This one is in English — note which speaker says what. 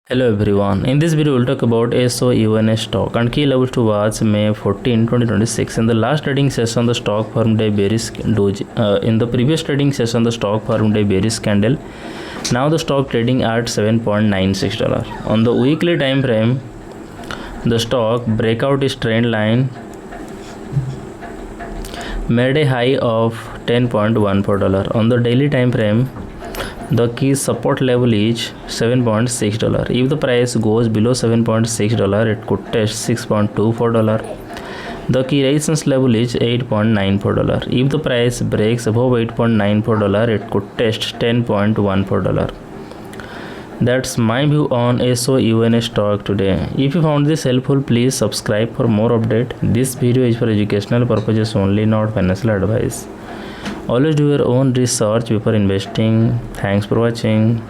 Speaker 1: Hello everyone, in this video we'll talk about SOUN stock and key levels to watch May 14, 2026. In the last trading session the stock formed a bearish doji. In the previous trading session the stock formed a bearish candle. Now the stock trading at $7.96. On the weekly time frame the stock breakout its trend line, made a high of $10.14. On the daily time frame the key support level is $7.6. If the price goes below $7.6 it could test $6.24. The key resistance level is $8.94. If the price breaks above $8.94 it could test $10.14. That's my view on SOUN stock today. If you found this helpful, please subscribe for more update. This video is for educational purposes only, not financial advice. Always do your own research before investing. Thanks for watching.